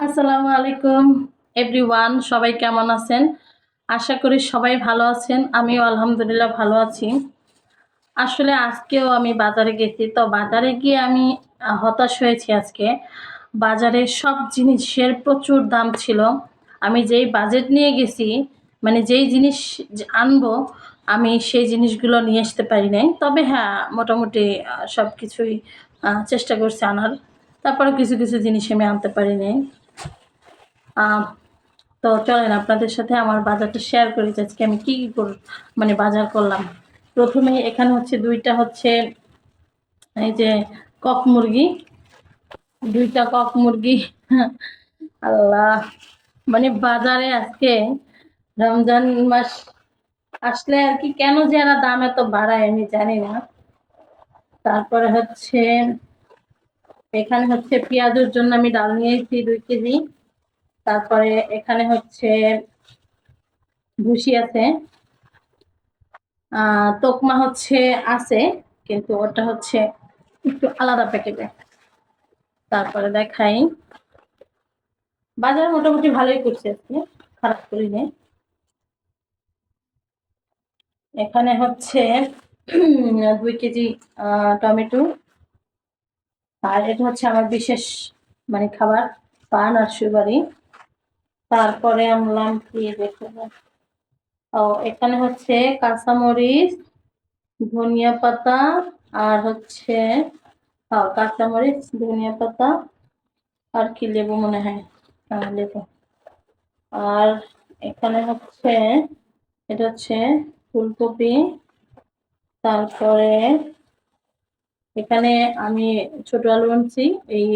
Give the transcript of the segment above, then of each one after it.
আসসালামু আলাইকুম এভরিওয়ান, সবাই কেমন আছেন? আশা করি সবাই ভালো আছেন। আমিও আলহামদুলিল্লাহ ভালো আছি। আসলে আজকেও আমি বাজারে গেছি, তো বাজারে গিয়ে আমি হতাশ হয়েছি আজকে। বাজারে সব জিনিসের প্রচুর দাম ছিল। আমি যেই বাজেট নিয়ে গেছি, মানে যেই জিনিস আনবো, আমি সেই জিনিসগুলো নিয়ে আসতে পারি নাই। তবে হ্যাঁ, মোটামুটি সব কিছুই চেষ্টা করছি আনার। তারপরে কিছু কিছু জিনিস আমি আনতে পারি নাই। আহ তো চলেন আপনাদের সাথে আমার বাজারটা শেয়ার করি যে আজকে আমি কি মানে বাজার করলাম। প্রথমে এখানে হচ্ছে দুইটা হচ্ছে এই যে কক মুরগি, দুইটা কক মুরগি। আল্লাহ, মানে বাজারে আজকে রমজান মাস আসলে আর কি কেন যে এরা দাম এত বাড়ায় আমি জানি না। তারপরে হচ্ছে এখানে হচ্ছে পেঁয়াজের জন্য আমি ডাল নিয়েছি 2 কেজি। তারপরে এখানে হচ্ছে ভুসি আছে, তোকমা হচ্ছে আছে, কিন্তু ওটা হচ্ছে একটু আলাদা প্যাকেটে। তারপরে দেখাই, বাজার মোটামুটি ভালোই করছে আজকে, খারাপ করিনি। এখানে হচ্ছে 2 কেজি টমেটো। আর এটা হচ্ছে আমার বিশেষ মানে খাবার, পান আর সুপারি। তারপরে আনলাম কি দেখো, ও এখানে হচ্ছে কাঁচামরিচ, ধনিয়া পাতা, আর হচ্ছে কাঁচামরিচ, ধনিয়া পাতা, আর কি লেবু মনে হয়, লেবু। আর এখানে হচ্ছে এটা হচ্ছে ফুলকপি। তারপরে এখানে আমি ছোট আলু আনছি, এই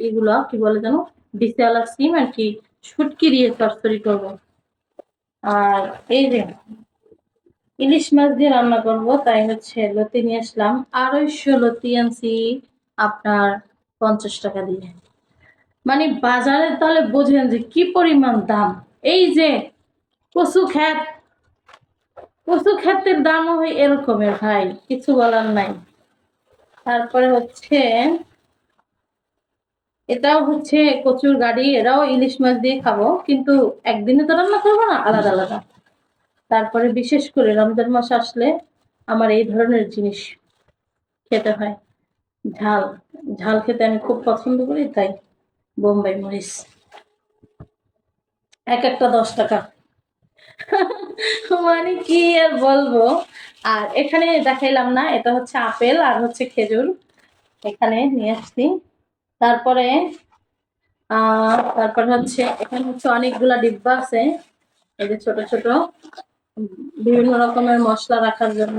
এগুলা কি বলে জানো, বিশালা সিম আর কি, শুটকি দিয়ে তরকারি করবো। আর এই যে ইলিশ মাছ দিয়ে রান্না করব, তাই হচ্ছে লতি নিয়ে আসলাম, 250 লতি আনছি আপনার 50 টাকা দিয়ে। মানে বাজারে তাহলে বোঝেন যে কি পরিমাণ দাম। এই যে কচু খ্যাত, কচু খ্যাতের দামও হয় এরকমের ভাই, কিছু বলার নাই। তারপরে হচ্ছে এটাও হচ্ছে কচুর গাড়ি, এরাও ইলিশ মাছ দিয়ে খাবো, কিন্তু একদিনে তো রান্না করবো না, আলাদা আলাদা। তারপরে বিশেষ করে রমজান মাস আসলে আমার এই ধরনের জিনিস খেতে হয়। ঝাল, ঝাল খেতে আমি খুব পছন্দ করি, তাই বোম্বাই মরিচ এক একটা 10 টাকা। মানে কি আর বলবো। আর এখানে দেখাইলাম না, এটা হচ্ছে আপেল আর হচ্ছে খেজুর, এখানে নিয়ে আসছি। তারপরে তারপরে হচ্ছে এখানে হচ্ছে অনেকগুলা ডিব্বা আছে, এই যে ছোট ছোট বিভিন্ন রকমের মশলা রাখার জন্য।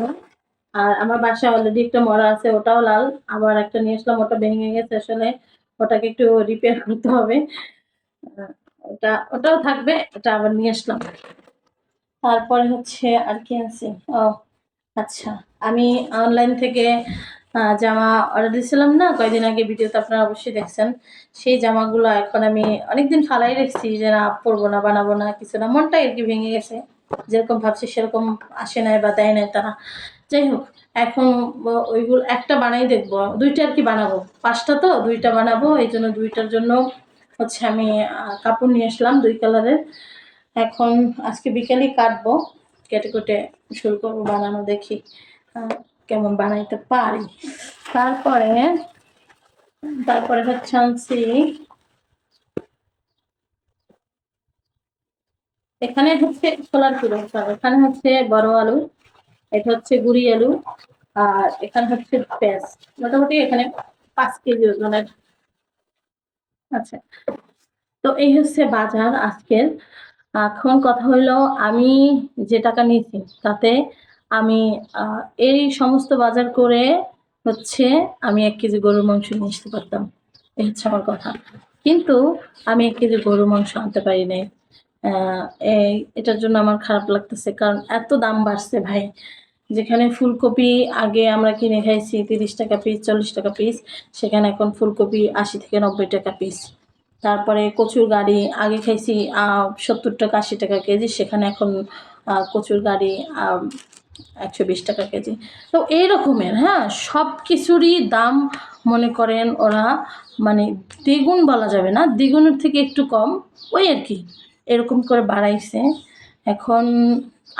আর আমার বাসায় অলরেডি একটা মরা আছে, ওটাও লাল। আবার একটা নিয়ে আসলাম, ওটা ভেঙে গেছে আসলে, ওটাকে একটু রিপেয়ার করতে হবে। ওটাও থাকবে, এটা আবার নিয়ে আসলাম। তারপরে হচ্ছে আর কি আছে, ও আচ্ছা, আমি অনলাইন থেকে জামা অর্ডার দিয়েছিলাম না কয়দিন আগে, ভিডিওতে আপনারা অবশ্যই দেখছেন। সেই জামাগুলো এখন আমি অনেকদিন ফালাই রেখেছি যে না পরবো না, বানাবো না, কিছু না, মনটাই আর কি ভেঙে গেছে। যেরকম ভাবছি সেরকম আসে নাই বা দেয় নাই তারা। যাই হোক, এখন ওইগুলো একটা বানাই দেখবো, দুইটা আর কি বানাবো, 5টা তো 2টা বানাবো, এই জন্য 2টার জন্য হচ্ছে আমি কাপড় নিয়ে আসলাম 2 কালারের। এখন আজকে বিকেলেই কাটবো, কেটে কুটে শুরু করবো বানানো, দেখি কেমন বানাইতে পারি। তারপরে তারপরে হচ্ছে আনছি, এখানে হচ্ছে ছোলার কিলো, এখানে হচ্ছে বড় আলু, এটা হচ্ছে গুড়ি আলু, আর এখানে হচ্ছে পেঁয়াজ। মোটামুটি এখানে 5 কেজি ওজনের আছে। তো এই হচ্ছে বাজার আজকের। এখন কথা হইলো, আমি যে টাকা নিয়েছি তাতে আমি এই সমস্ত বাজার করে হচ্ছে আমি 1 কেজি গরুর মাংস নিয়ে আসতে পারতাম, এই হচ্ছে আমার কথা। কিন্তু আমি 1 কেজি গরুর মাংস আনতে পারি নাই। এটার জন্য আমার খারাপ লাগতেছে, কারণ এত দাম বাড়ছে ভাই। যেখানে ফুলকপি আগে আমরা কিনে খাইছি 30 টাকা পিস, 40 টাকা পিস, সেখানে এখন ফুলকপি 80 থেকে 90 টাকা পিস। তারপরে কচুর গাড়ি আগে খাইছি 70 টাকা 80 টাকা কেজি, সেখানে এখন কচুর গাড়ি 120 টাকা কেজি। তো এই রকমের হ্যাঁ, সব কিছুরই দাম মনে করেন ওরা মানে দ্বিগুণ বলা যাবে না, দ্বিগুণের থেকে একটু কম, ওই আর কি এরকম করে বাড়াইছে। এখন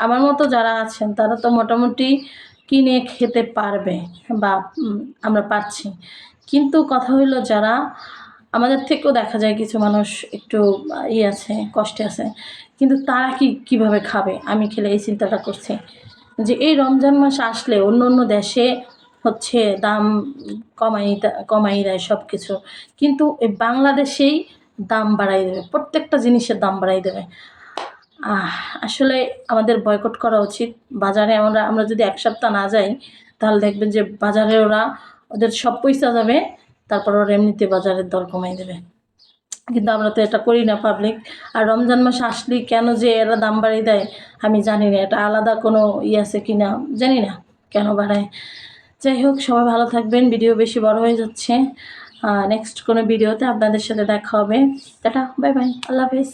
আমার মতো যারা আছেন তারা তো মোটামুটি কিনে খেতে পারবে বা আমরা পারছি। কিন্তু কথা হইলো যারা আমাদের থেকেও দেখা যায় কিছু মানুষ একটু আছে, কষ্টে আছে, কিন্তু তারা কীভাবে খাবে? আমি খেলে এই চিন্তাটা করছি যে এই রমজান মাস আসলে অন্য অন্য দেশে হচ্ছে দাম কমাই দেয় সব কিছু, কিন্তু এই বাংলাদেশেই দাম বাড়াই দেবে, প্রত্যেকটা জিনিসের দাম বাড়াই দেবে। আসলে আমাদের বয়কট করা উচিত। বাজারে আমরা যদি এক সপ্তাহ না যাই তাহলে দেখবেন যে বাজারে ওদের সব পয়সা যাবে, তারপর ওরা এমনিতে বাজারের দর কমাই দেবে। কিন্তু আমরা তো এটা করি না পাবলিক। আর রমজান মাস আসলেই কেন যে এরা দাম বাড়িয়ে দেয় আমি জানি না, এটা আলাদা কোনো আছে কি না জানি না কেন বাড়ায়। যাই হোক, সবাই ভালো থাকবেন। ভিডিও বেশি বড় হয়ে যাচ্ছে। নেক্সট কোনো ভিডিওতে আপনাদের সাথে দেখা হবে। টাটা, বাই বাই, আল্লাহ হাফেজ।